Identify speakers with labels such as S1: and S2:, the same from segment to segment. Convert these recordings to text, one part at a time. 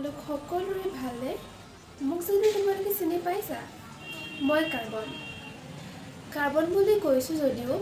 S1: তোমালোক সকলোৰে ভালে? মোক যদি তোমালোকে চিনি পাইছা, মই কাৰ্বন বুলি কৈছোঁ যদিও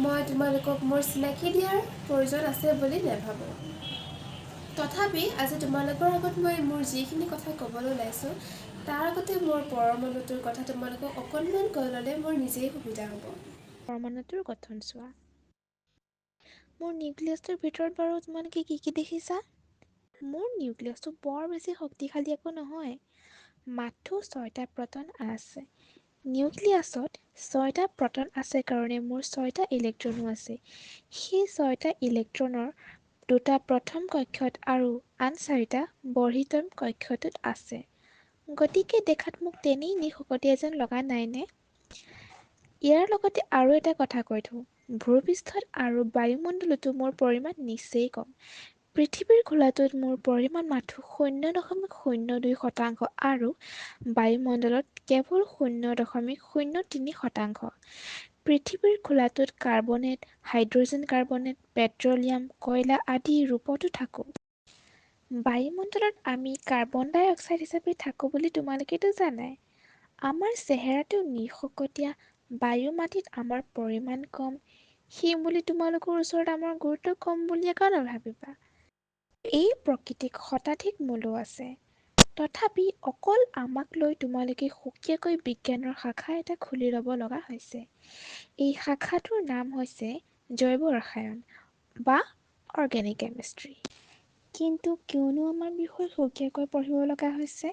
S1: মই তোমালোকক মোৰ চিনাকি দিয়াৰ প্ৰয়োজন আছে বুলি নাভাবোঁ। তথাপি আজি তোমালোকৰ আগত মই মোৰ যিখিনি কথা ক'বলৈ ওলাইছোঁ তাৰ আগতে মোৰ পৰমাণুটোৰ কথা তোমালোকক অকণমান কৈ ল'লে মোৰ নিজেই সুবিধা হ'ব।
S2: পৰমাণুটোৰ গঠন চোৱা। মোৰ নিউক্লিয়াছটোৰ ভিতৰত বাৰু তোমালোকে কি দেখিছা? মোৰ নিউক্লিয়াছটো বৰ বেছি শক্তিশালী একো নহয়, মাথো 6টা প্ৰটন আছে। নিউক্লিয়াছত 6টা প্ৰটন আছে কাৰণে মোৰ 6টা ইলেক্ট্ৰনো আছে। সেই 6টা ইলেক্ট্ৰনৰ 2টা প্ৰথম কক্ষত আৰু আন 4টা বৰ্ধিতম কক্ষটোত আছে। গতিকে দেখাত মোক তেনেই নিশকতীয়া যেন লগা নাইনে? ইয়াৰ লগতে আৰু এটা কথা কৈ থওঁ, ভূপৃষ্ঠত আৰু বায়ুমণ্ডলতো মোৰ পৰিমাণ নিচেই কম। পৃথিৱীৰ খোলাটোত মোৰ পৰিমাণ মাথো 0.02% আৰু বায়ুমণ্ডলত কেৱল 0.03%। পৃথিৱীৰ খোলাটোত কাৰ্বনেট, হাইড্ৰজেন কাৰ্বনেট, পেট্ৰলিয়াম, কয়লা আদি ৰূপতো থাকোঁ। বায়ুমণ্ডলত আমি কাৰ্বন ডাই অক্সাইড হিচাপে থাকোঁ বুলি তোমালোকেতো জানাই। আমাৰ চেহেৰাটো নিশকতীয়া, বায়ু মাটিত আমাৰ পৰিমাণ কম, সেই বুলি তোমালোকৰ ওচৰত আমাৰ গুৰুত্ব কম বুলি একো নাভাবিবা। এই প্ৰকৃতিক শতাধিক মূলো আছে। তথাপি অকল আমাক লৈ তোমালোকে সুকীয়াকৈ বিজ্ঞানৰ শাখা এটা খুলি ল'ব লগা হৈছে। এই শাখাটোৰ নাম হৈছে জৈৱ ৰসায়ন বা অৰ্গেনিক কেমিষ্ট্ৰি। কিন্তু কিয়নো আমাৰ বিষয়ে সুকীয়াকৈ পঢ়িব লগা হৈছে?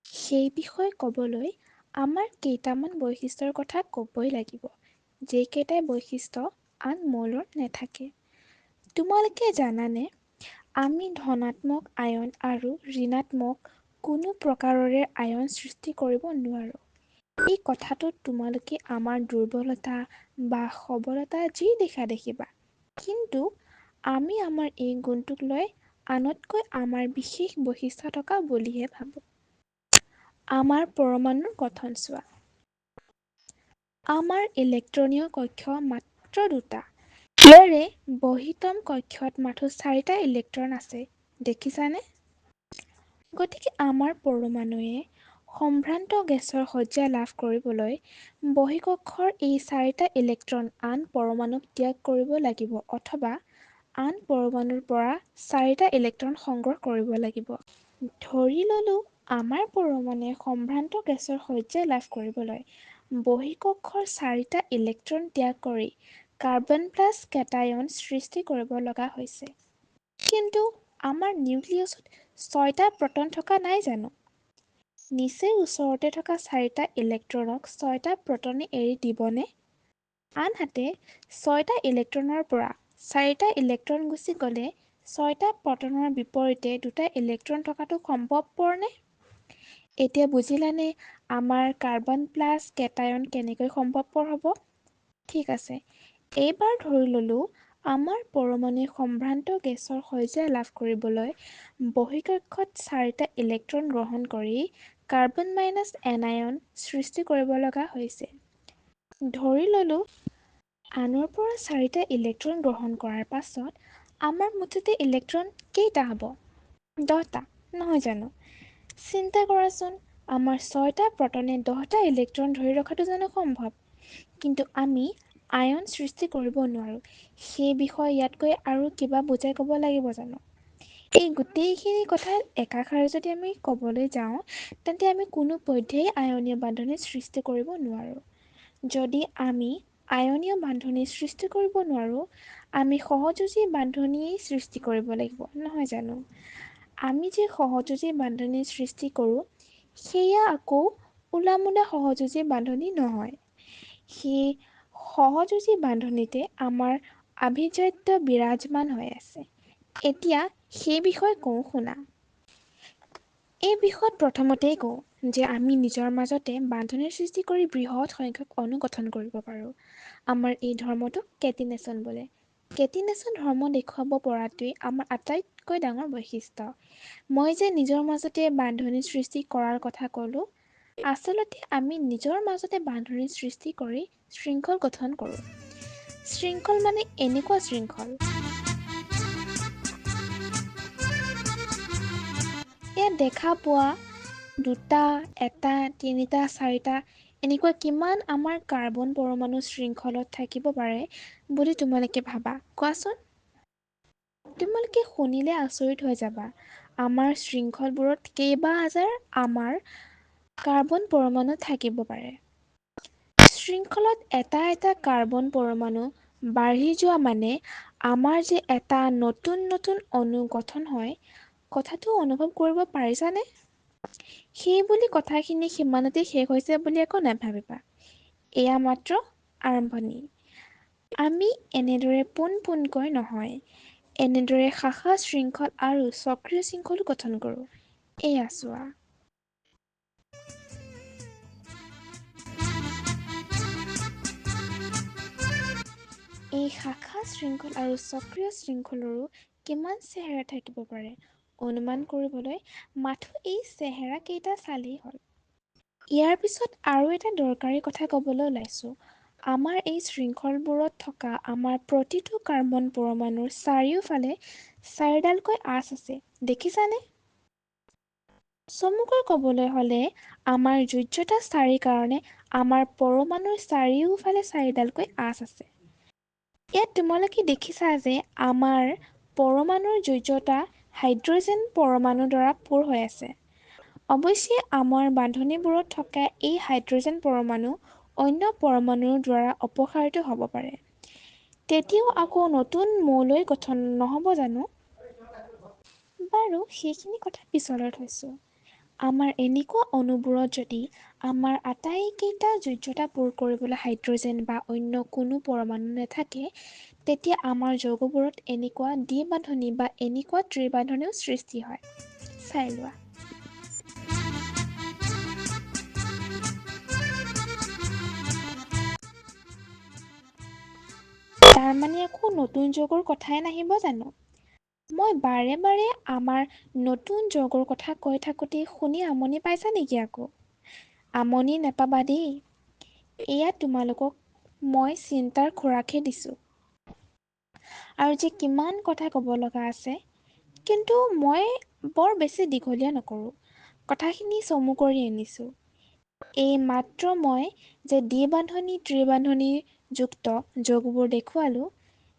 S2: সেই বিষয়ে ক'বলৈ আমাৰ কেইটামান বৈশিষ্ট্যৰ কথা ক'বই লাগিব, যিকেইটা বৈশিষ্ট্য আন মৌলৰ নাথাকে। তোমালোকে জানানে, আমি ধনাত্মক আয়ন আৰু ঋণাত্মক কোনো প্ৰকাৰৰে আয়ন সৃষ্টি কৰিব নোৱাৰোঁ। এই কথাটোত তোমালোকে আমাৰ দুৰ্বলতা বা সবলতা যি দেখা দেখিবা, কিন্তু আমি আমাৰ এই গুণটোক লৈ আনতকৈ আমাৰ বিশেষ বৈশিষ্ট্য থকা বুলিহে ভাবোঁ। আমাৰ পৰমাণুৰ গঠন চোৱা। আমাৰ ইলেক্ট্ৰনীয় কক্ষ মাত্ৰ 2টা। ইয়াৰে বহিতম কক্ষত মাথো 4টা ইলেক্ট্ৰন আছে, দেখিছানে? গতিকে আমাৰ পৰমাণুৱে সম্ভ্ৰান্ত গেছৰ সজ্জা লাভ কৰিবলৈ বহিঃকক্ষৰ এই 4টা ইলেক্ট্ৰন আন পৰমাণুক ত্যাগ কৰিব লাগিব অথবা আন পৰমাণুৰ পৰা 4টা ইলেক্ট্ৰন সংগ্ৰহ কৰিব লাগিব। ধৰি ল'লো আমাৰ পৰমাণুৱে সম্ভ্ৰান্ত গেছৰ সজ্জা লাভ কৰিবলৈ বহিঃকক্ষৰ 4টা ইলেক্ট্ৰন ত্যাগ কৰি কাৰ্বন প্লাছ কেটায়ন সৃষ্টি কৰিব লগা হৈছে। কিন্তু আমাৰ নিউক্লিয়াছত 6টা প্ৰটন থকা নাই জানো? নিচেই ওচৰতে থকা 4টা ইলেক্ট্ৰনক 6টা প্ৰটনে এৰি দিবনে? আনহাতে 6টা ইলেক্ট্ৰনৰ পৰা 4টা ইলেক্ট্ৰন গুচি গ'লে 6টা প্ৰটনৰ বিপৰীতে 2টা ইলেক্ট্ৰন থকাটো সম্ভৱপৰনে? এতিয়া বুজিলানে আমাৰ কাৰ্বন প্লাছ কেটায়ন কেনেকৈ সম্ভৱপৰ হ'ব? ঠিক আছে, এইবাৰ ধৰি ল'লো আমাৰ পৰমাণুৱে সম্ভ্ৰান্ত গেছৰ সজ্জা লাভ কৰিবলৈ বহিঃকক্ষত 4টা ইলেক্ট্ৰন গ্ৰহণ কৰি কাৰ্বন মাইনাছ এনায়ন সৃষ্টি কৰিব লগা হৈছে। ধৰি ল'লো আনৰ পৰা 4টা ইলেক্ট্ৰন গ্ৰহণ কৰাৰ পাছত আমাৰ মুঠতে ইলেক্ট্ৰন কেইটা হ'ব? 10টা, নহয় জানো? চিন্তা কৰাচোন, আমাৰ 6টা প্ৰটনে 10টা ইলেক্ট্ৰন ধৰি ৰখাটো জানো সম্ভৱ? কিন্তু আমি আয়ন সৃষ্টি কৰিব নোৱাৰোঁ। সেই বিষয়ে ইয়াতকৈ আৰু কিবা বুজাই ক'ব লাগিব জানো? এই গোটেইখিনি কথা একাষাৰে যদি আমি ক'বলৈ যাওঁ, তেন্তে আমি কোনোপধ্যেই আয়নীয় বান্ধনি সৃষ্টি কৰিব নোৱাৰোঁ। যদি আমি আয়নীয় বান্ধনি সৃষ্টি কৰিব নোৱাৰোঁ, আমি সহযোজী বান্ধনিয়েই সৃষ্টি কৰিব লাগিব, নহয় জানো? আমি যে সহযোজী বান্ধনি সৃষ্টি কৰোঁ, সেয়া আকৌ উলামুলা সহযোজী বান্ধনি নহয়। সেই সহযোজী বান্ধনিতে আমাৰ আভিজাত্য বিৰাজমান হৈ আছে। এতিয়া সেই বিষয়ে কওঁ শুনা। এই বিষয়ত প্ৰথমতেই কওঁ যে আমি নিজৰ মাজতে বান্ধনিৰ সৃষ্টি কৰি বৃহৎ সংখ্যক অণু গঠন কৰিব পাৰোঁ। আমাৰ এই ধৰ্মটোক কেটিনেশ্যন বোলে। কেটিনেশ্যন ধৰ্ম দেখুৱাব পৰাটোৱেই আমাৰ আটাইতকৈ ডাঙৰ বৈশিষ্ট্য। মই যে নিজৰ মাজতে বান্ধনি সৃষ্টি কৰাৰ কথা ক'লোঁ, আচলতে আমি নিজৰ মাজতে বান্ধনি সৃষ্টি কৰি শৃংখল গঠন কৰোঁ। শৃংখল মানে এনেকুৱা শৃংখল। ইয়াত দেখা পোৱা 2টা, 1টা, 3টা, 4টা এনেকুৱা কিমান আমাৰ কাৰ্বন পৰমাণু শৃংখলত থাকিব পাৰে বুলি তোমালোকে ভাবা? কোৱাচোন। তোমালোকে শুনিলে আচৰিত হৈ যাবা। আমাৰ শৃংখলবোৰত কেইবা হাজাৰ আমাৰ কাৰ্বন পৰমাণু থাকিব পাৰে। শৃংখলত এটা এটা কাৰ্বন পৰমাণু বাঢ়ি যোৱা মানে আমাৰ যে এটা নতুন নতুন অণু গঠন হয়, কথাটো অনুভৱ কৰিব পাৰিছানে? সেই বুলি কথাখিনি সিমানতে শেষ হৈছে বুলি একো নাভাবিবা। এয়া মাত্ৰ আৰম্ভণি। আমি এনেদৰে পোনপোনকৈ নহয়, এনেদৰে শাখা শৃংখল আৰু চক্ৰীয় শৃংখলো গঠন কৰোঁ। এয়া চোৱা। এই শাখা শৃংখল আৰু চক্ৰীয় শৃংখলৰো কিমান চেহেৰা থাকিব পাৰে অনুমান কৰিবলৈ মাথো এই চেহেৰা কেইটা চালেই হ'ল। ইয়াৰ পিছত আৰু এটা দৰকাৰী কথা ক'বলৈ ওলাইছোঁ। আমাৰ এই শৃংখলবোৰত থকা আমাৰ প্ৰতিটো কাৰ্বন পৰমাণুৰ চাৰিওফালে 4ডালকৈ আঁচ আছে, দেখিছানে? চমুকৈ ক'বলৈ হ'লে আমাৰ যোজ্যতা 4 কাৰণে আমাৰ পৰমাণুৰ চাৰিওফালে 4ডালকৈ আঁচ আছে। ইয়াত তোমালোকে দেখিছা যে আমাৰ পৰমাণুৰ যোজ্যতা হাইড্ৰজেন পৰমাণুৰ দ্বাৰা পূৰ হৈ আছে। অৱশ্যে আমাৰ বান্ধনিবোৰত থকা এই হাইড্ৰজেন পৰমাণু অন্য পৰমাণুৰ দ্বাৰা অপসাৰিত হ'ব পাৰে। তেতিয়াও আকৌ নতুন মৌলই গঠন নহ'ব জানো? বাৰু সেইখিনি কথা পিছলৈ থৈছোঁ। আমাৰ এনেকুৱা অণুবোৰত যদি আমাৰ আটাইকেইটা যোজ্যতা পূৰ কৰিবলৈ হাইড্ৰজেন বা অন্য কোনো পৰমাণু নাথাকে, তেতিয়া আমাৰ যৌগবোৰত এনেকুৱা দ্বিবান্ধনি বা এনেকুৱা ত্ৰিবান্ধনিও সৃষ্টি হয়। চাই লোৱা। তাৰমানে আকৌ নতুন যৌগৰ কথাই নাহিব জানো? মই বাৰে বাৰে আমাৰ নতুন যৌগৰ কথা কৈ থাকোঁতে শুনি আমনি পাইছা নেকি আকৌ? আমনি নাপাবা দেই। এয়া তোমালোকক মই চিন্তাৰ খোৰাকহে দিছোঁ। আৰু যে কিমান কথা ক'ব লগা আছে, কিন্তু মই বৰ বেছি দীঘলীয়া নকৰোঁ। কথাখিনি চমু কৰি আনিছোঁ। এই মাত্ৰ মই যে দ্বিবান্ধনি ত্ৰিবান্ধনিযুক্ত যৌগবোৰ দেখুৱালোঁ,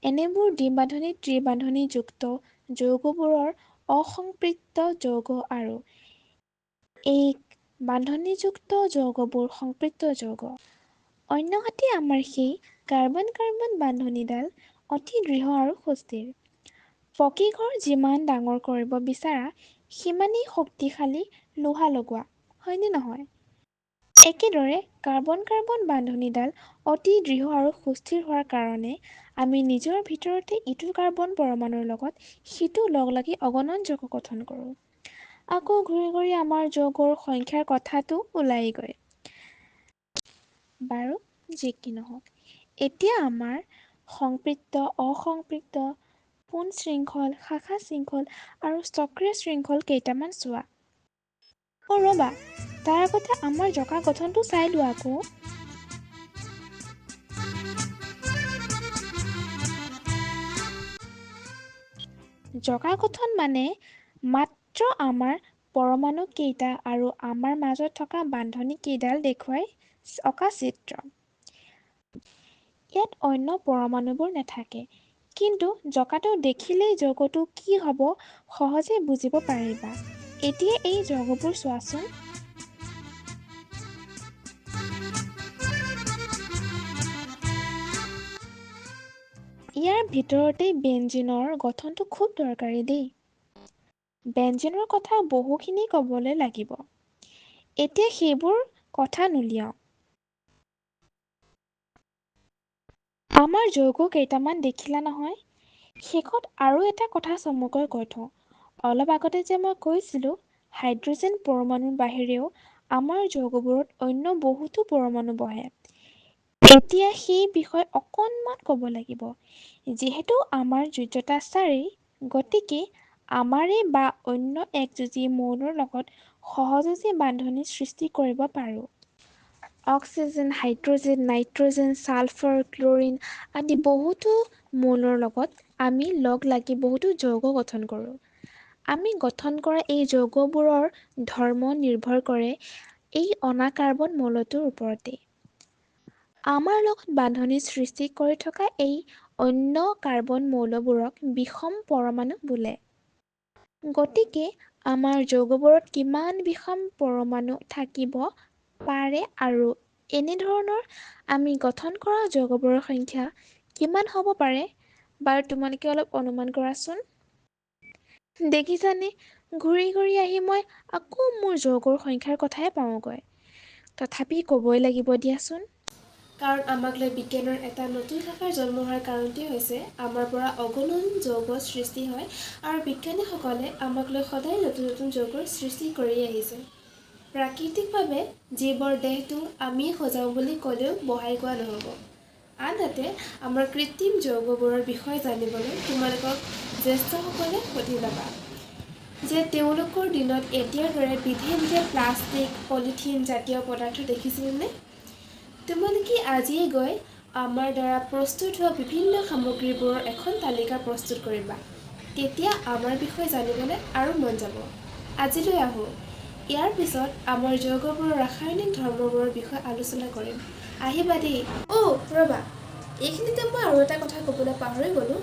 S2: এনেবোৰ দ্বিবান্ধনি ত্ৰিবান্ধনিযুক্ত যৌগবোৰৰ অসম্পৃক্ত যৌগ আৰু এই বান্ধনিযুক্ত যৌগবোৰ সম্পৃক্ত যৌগ। অন্যহাতে আমাৰ সেই কাৰ্বন-কাৰ্বন বান্ধনিডাল অতি দৃঢ় আৰু সুস্থিৰ। পকী ঘৰ যিমান ডাঙৰ কৰিব বিচাৰা, সিমানেই শক্তিশালী লোহা লগোৱা, হয়নে নহয়? একেদৰে কাৰ্বন-কাৰ্বন বান্ধনিডাল অতি দৃঢ় আৰু সুস্থিৰ হোৱাৰ কাৰণে আমি নিজৰ ভিতৰতে ইটো কাৰ্বন পৰমাণুৰ লগত সিটো লগলাগি অগণন যৌগ গঠন কৰোঁ। আকৌ ঘূৰি ঘূৰি আমাৰ যৌগৰ সংখ্যাৰ কথাটো ওলাইগৈ। বাৰু যি কি নহওক, এতিয়া আমাৰ সম্পৃক্ত, অসম্পৃক্ত, পোন শৃংখল, শাখা শৃংখল আৰু চক্ৰীয় শৃংখল কেইটামান চোৱা। ৰ'বা, তাৰ আগতে আমাৰ জঁকা গঠনটো চাই লোৱা আকৌ। জঁকা গঠন মানে মাত্ৰ আমাৰ পৰমাণু কেইটা আৰু আমাৰ মাজত থকা বান্ধনি কেইডাল দেখুৱাই অঁকা চিত্ৰ। ইয়াত অন্য পৰমাণুবোৰ নাথাকে, কিন্তু জঁকাটো দেখিলেই যৌগটো কি হ'ব সহজে বুজিব পাৰিবা। এতিয়া এই যৌগবোৰ চোৱাচোন। ইয়াৰ ভিতৰতেই বেঞ্জিনৰ গঠনটো খুব দৰকাৰী দেই। বেঞ্জিনৰ কথা বহুখিনি ক'বলৈ লাগিব। এতিয়া সেইবোৰ কথা নুলিয়াওঁ। আমাৰ যৌগ কেইটামান দেখিলা নহয়? শেষত আৰু এটা কথা চমুকৈ কৈ থওঁ। অলপ আগতে যে মই কৈছিলোঁ, হাইড্ৰজেন পৰমাণুৰ বাহিৰেও আমাৰ যৌগবোৰত অন্য বহুতো পৰমাণু বহে। এতিয়া সেই বিষয়ে অকণমান ক'ব লাগিব। যিহেতু আমাৰ যোজ্যতা 4, গতিকে আমাৰে বা অন্য একযুজি মৌলৰ লগত সহজে বান্ধনি সৃষ্টি কৰিব পাৰোঁ। Oxygen, hydrogen, nitrogen, sulphur, chlorine আদি বহুতো মৌলৰ লগত আমি লগ লাগি বহুতো যৌগ গঠন কৰোঁ। আমি গঠন কৰা এই যৌগবোৰৰ ধৰ্ম নিৰ্ভৰ কৰে এই অনা কাৰ্বন মৌলটোৰ ওপৰতে। আমাৰ লগত বান্ধনি সৃষ্টি কৰি থকা এই অন্য কাৰ্বন মৌলবোৰক বিষম পৰমাণু বোলে। গতিকে আমাৰ যৌগবোৰত কিমান বিষম পৰমাণু থাকিব পাৰে আৰু এনেধৰণৰ আমি গঠন কৰা যৌগবোৰৰ সংখ্যা কিমান হ'ব পাৰে বাৰু তোমালোকে অলপ অনুমান কৰাচোন। দেখিছানে, ঘূৰি ঘূৰি আহি মই আকৌ মোৰ যৌগৰ সংখ্যাৰ কথাই পাওঁগৈ। তথাপি ক'বই লাগিব দিয়াচোন।
S1: কাৰণ আমাক লৈ বিজ্ঞানৰ এটা নতুন শাখাৰ জন্ম হোৱাৰ কাৰণটোৱে হৈছে আমাৰ পৰা অগণন যৌগ সৃষ্টি হয় আৰু বিজ্ঞানীসকলে আমাক লৈ সদায় নতুন নতুন যৌগৰ সৃষ্টি কৰি আহিছে। প্ৰাকৃতিকভাৱে জীৱৰ দেহটো আমি সজাওঁ বুলি ক'লেও বহাই কোৱা নহ'ব। আনহাতে আমাৰ কৃত্ৰিম যৌগবোৰৰ বিষয়ে জানিবলৈ তোমালোকক জ্যেষ্ঠসকলে সুধি ল'বা যে তেওঁলোকৰ দিনত এতিয়াৰ দৰে বিধে বিধে প্লাষ্টিক, পলিথিন জাতীয় পদাৰ্থ দেখিছিলনে? তোমালোকে আজিয়ে গৈ আমাৰ দ্বাৰা প্ৰস্তুত হোৱা বিভিন্ন সামগ্ৰীবোৰৰ এখন তালিকা প্ৰস্তুত কৰিবা। তেতিয়া আমাৰ বিষয়ে জানিবলৈ আৰু মন যাব। আজিলৈ আহোঁ। ইয়াৰ পিছত আমাৰ যৌগবোৰৰ ৰাসায়নিক ধৰ্মবোৰৰ বিষয়ে আলোচনা কৰিম। আহিবা দেই। ৰ'বা, এইখিনিতে মই আৰু এটা কথা ক'বলৈ পাহৰি গ'লোঁ।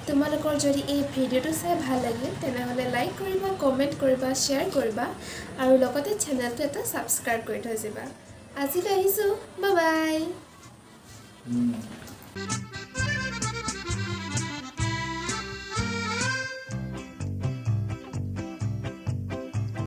S1: তোমালোকৰ যদি এই ভিডিঅ'টো চাই ভাল লাগিল তেনেহ'লে লাইক কৰিবা, কমেণ্ট কৰিবা, শ্বেয়াৰ কৰিবা আৰু লগতে চেনেলটো এটা ছাবস্ক্ৰাইব কৰি থৈ যাবা। আজিলৈ আহিছোঁ। Bye bye.